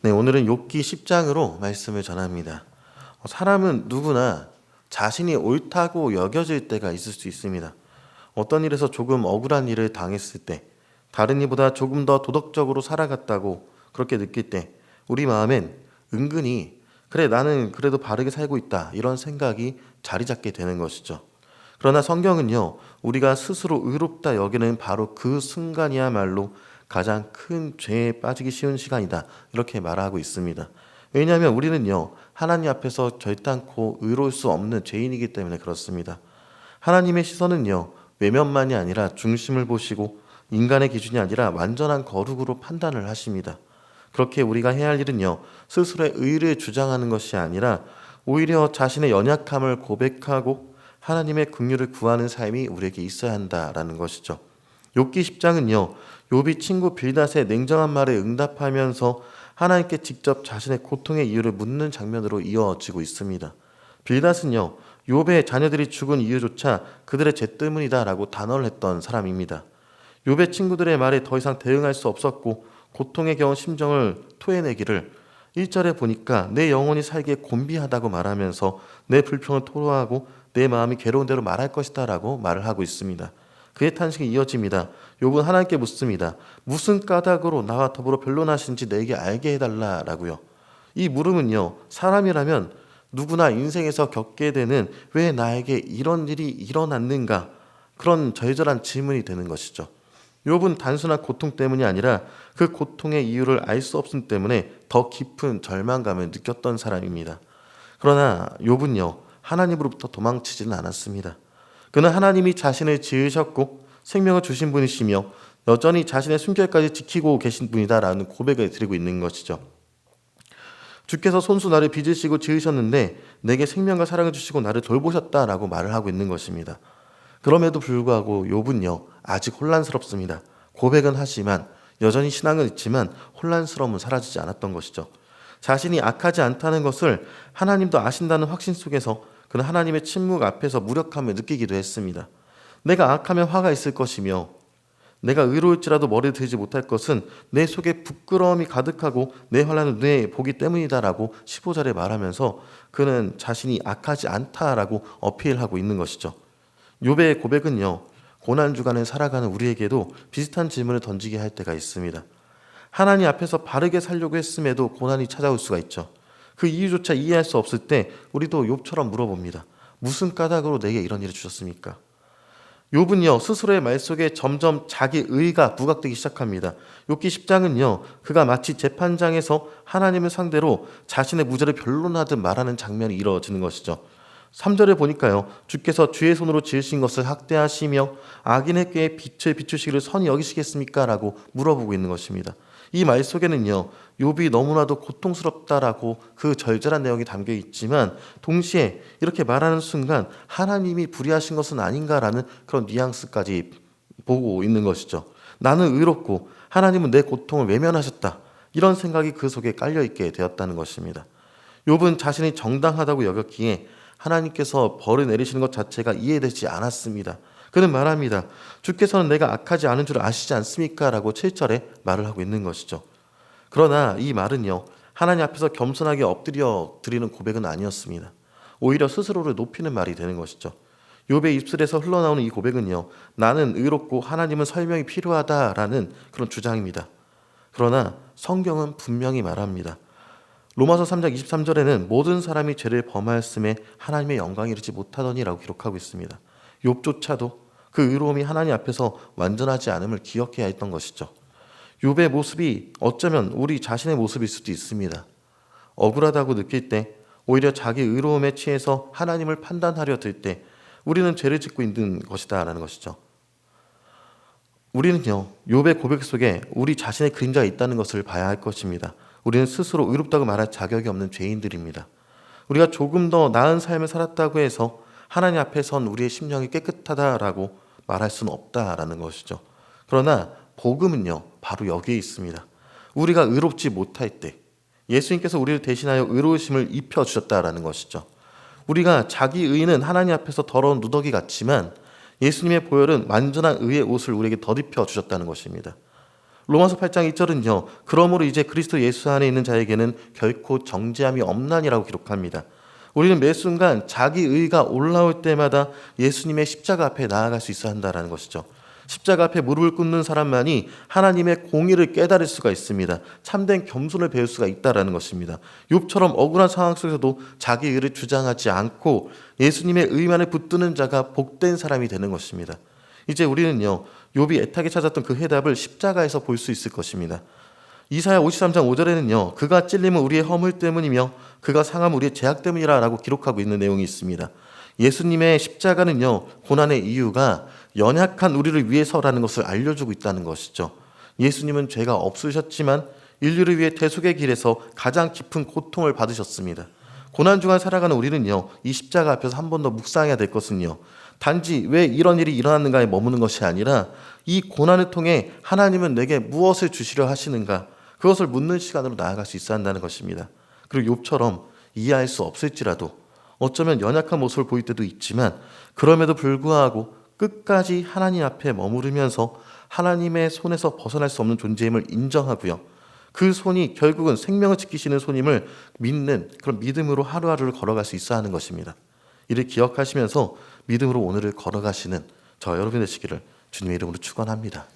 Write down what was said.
네, 오늘은 욥기 10장으로 말씀을 전합니다. 사람은 누구나 자신이 옳다고 여겨질 때가 있을 수 있습니다. 어떤 일에서 조금 억울한 일을 당했을 때, 다른 이보다 조금 더 도덕적으로 살아갔다고 그렇게 느낄 때, 우리 마음엔 은근히 그래, 나는 그래도 바르게 살고 있다, 이런 생각이 자리 잡게 되는 것이죠. 그러나 성경은요, 우리가 스스로 의롭다 여기는 바로 그 순간이야말로 가장 큰 죄에 빠지기 쉬운 시간이다, 이렇게 말하고 있습니다. 왜냐하면 우리는요, 하나님 앞에서 결단코 의로울 수 없는 죄인이기 때문에 그렇습니다. 하나님의 시선은요, 외면만이 아니라 중심을 보시고 인간의 기준이 아니라 완전한 거룩으로 판단을 하십니다. 그렇게 우리가 해야 할 일은요, 스스로의 의를 주장하는 것이 아니라 오히려 자신의 연약함을 고백하고 하나님의 긍휼을 구하는 삶이 우리에게 있어야 한다라는 것이죠. 욥기 10장은요, 욥이 친구 빌닷의 냉정한 말에 응답하면서 하나님께 직접 자신의 고통의 이유를 묻는 장면으로 이어지고 있습니다. 빌닷은요, 욥의 자녀들이 죽은 이유조차 그들의 죄 때문이다라고 단언을 했던 사람입니다. 욥의 친구들의 말에 더 이상 대응할 수 없었고 고통에 겨운 심정을 토해내기를 1절에 보니까 내 영혼이 살기에 곤비하다고 말하면서 내 불평을 토로하고 내 마음이 괴로운 대로 말할 것이다 라고 말을 하고 있습니다. 그의 탄식이 이어집니다. 욥은 하나님께 묻습니다. 무슨 까닭으로 나와 더불어 변론하신지 내게 알게 해달라라고요. 이 물음은요, 사람이라면 누구나 인생에서 겪게 되는 왜 나에게 이런 일이 일어났는가, 그런 절절한 질문이 되는 것이죠. 욥은 단순한 고통 때문이 아니라 그 고통의 이유를 알 수 없음 때문에 더 깊은 절망감을 느꼈던 사람입니다. 그러나 욥은요, 하나님으로부터 도망치지는 않았습니다. 그는 하나님이 자신을 지으셨고 생명을 주신 분이시며 여전히 자신의 숨결까지 지키고 계신 분이다라는 고백을 드리고 있는 것이죠. 주께서 손수 나를 빚으시고 지으셨는데 내게 생명과 사랑을 주시고 나를 돌보셨다라고 말을 하고 있는 것입니다. 그럼에도 불구하고 욥은요, 아직 혼란스럽습니다. 고백은 하지만 여전히 신앙은 있지만 혼란스러움은 사라지지 않았던 것이죠. 자신이 악하지 않다는 것을 하나님도 아신다는 확신 속에서 그는 하나님의 침묵 앞에서 무력함을 느끼기도 했습니다. 내가 악하면 화가 있을 것이며 내가 의로울지라도 머리를 들지 못할 것은 내 속에 부끄러움이 가득하고 내 환난을 눈에 보기 때문이다라고 15절에 말하면서 그는 자신이 악하지 않다라고 어필하고 있는 것이죠. 욥의 고백은요, 고난주간을 살아가는 우리에게도 비슷한 질문을 던지게 할 때가 있습니다. 하나님 앞에서 바르게 살려고 했음에도 고난이 찾아올 수가 있죠. 그 이유조차 이해할 수 없을 때 우리도 욥처럼 물어봅니다. 무슨 까닭으로 내게 이런 일을 주셨습니까? 욥은요, 스스로의 말 속에 점점 자기 의가 부각되기 시작합니다. 욥기 10장은요, 그가 마치 재판장에서 하나님을 상대로 자신의 무죄를 변론하듯 말하는 장면이 이루어지는 것이죠. 3절에 보니까요, 주께서 주의 손으로 지으신 것을 학대하시며 악인에게 빛을 비추시기를 선히 여기시겠습니까? 라고 물어보고 있는 것입니다. 이 말 속에는요, 욥이 너무나도 고통스럽다라고 그 절절한 내용이 담겨 있지만 동시에 이렇게 말하는 순간 하나님이 불의하신 것은 아닌가라는 그런 뉘앙스까지 보고 있는 것이죠. 나는 의롭고 하나님은 내 고통을 외면하셨다, 이런 생각이 그 속에 깔려있게 되었다는 것입니다. 욥은 자신이 정당하다고 여겼기에 하나님께서 벌을 내리시는 것 자체가 이해되지 않았습니다. 그는 말합니다. 주께서는 내가 악하지 않은 줄 아시지 않습니까? 라고 7절에 말을 하고 있는 것이죠. 그러나 이 말은요, 하나님 앞에서 겸손하게 엎드려 드리는 고백은 아니었습니다. 오히려 스스로를 높이는 말이 되는 것이죠. 욥의 입술에서 흘러나오는 이 고백은요, 나는 의롭고 하나님은 설명이 필요하다라는 그런 주장입니다. 그러나 성경은 분명히 말합니다. 로마서 3장 23절에는 모든 사람이 죄를 범하였음에 하나님의 영광에 이르지 못하더니라고 기록하고 있습니다. 욥조차도 그 의로움이 하나님 앞에서 완전하지 않음을 기억해야 했던 것이죠. 욥의 모습이 어쩌면 우리 자신의 모습일 수도 있습니다. 억울하다고 느낄 때, 오히려 자기 의로움에 취해서 하나님을 판단하려 들 때 우리는 죄를 짓고 있는 것이다 라는 것이죠. 우리는요, 욥의 고백 속에 우리 자신의 그림자가 있다는 것을 봐야 할 것입니다. 우리는 스스로 의롭다고 말할 자격이 없는 죄인들입니다. 우리가 조금 더 나은 삶을 살았다고 해서 하나님 앞에선 우리의 심령이 깨끗하다라고 말할 수는 없다라는 것이죠. 그러나 복음은요, 바로 여기에 있습니다. 우리가 의롭지 못할 때 예수님께서 우리를 대신하여 의로우심을 입혀주셨다라는 것이죠. 우리가 자기 의는 하나님 앞에서 더러운 누더기 같지만 예수님의 보혈은 완전한 의의 옷을 우리에게 덧입혀 주셨다는 것입니다. 로마서 8장 2절은요. 그러므로 이제 그리스도 예수 안에 있는 자에게는 결코 정죄함이 없나니라고 기록합니다. 우리는 매 순간 자기 의가 올라올 때마다 예수님의 십자가 앞에 나아갈 수 있어야 한다는 것이죠. 십자가 앞에 무릎을 꿇는 사람만이 하나님의 공의를 깨달을 수가 있습니다. 참된 겸손을 배울 수가 있다는 것입니다. 욥처럼 억울한 상황 속에서도 자기 의를 주장하지 않고 예수님의 의만을 붙드는 자가 복된 사람이 되는 것입니다. 이제 우리는요, 욥이 애타게 찾았던 그 해답을 십자가에서 볼 수 있을 것입니다. 이사야 53장 5절에는요. 그가 찔림은 우리의 허물 때문이며 그가 상함은 우리의 죄악 때문이라 라고 기록하고 있는 내용이 있습니다. 예수님의 십자가는요. 고난의 이유가 연약한 우리를 위해서라는 것을 알려주고 있다는 것이죠. 예수님은 죄가 없으셨지만 인류를 위해 대속의 길에서 가장 깊은 고통을 받으셨습니다. 고난 중에 살아가는 우리는요. 이 십자가 앞에서 한 번 더 묵상해야 될 것은요. 단지 왜 이런 일이 일어났는가에 머무는 것이 아니라 이 고난을 통해 하나님은 내게 무엇을 주시려 하시는가, 그것을 묻는 시간으로 나아갈 수 있어야 한다는 것입니다. 그리고 욥처럼 이해할 수 없을지라도 어쩌면 연약한 모습을 보일 때도 있지만 그럼에도 불구하고 끝까지 하나님 앞에 머무르면서 하나님의 손에서 벗어날 수 없는 존재임을 인정하고요. 그 손이 결국은 생명을 지키시는 손임을 믿는 그런 믿음으로 하루하루를 걸어갈 수 있어야 하는 것입니다. 이를 기억하시면서 믿음으로 오늘을 걸어가시는 저 여러분 되시기를 주님의 이름으로 축원합니다.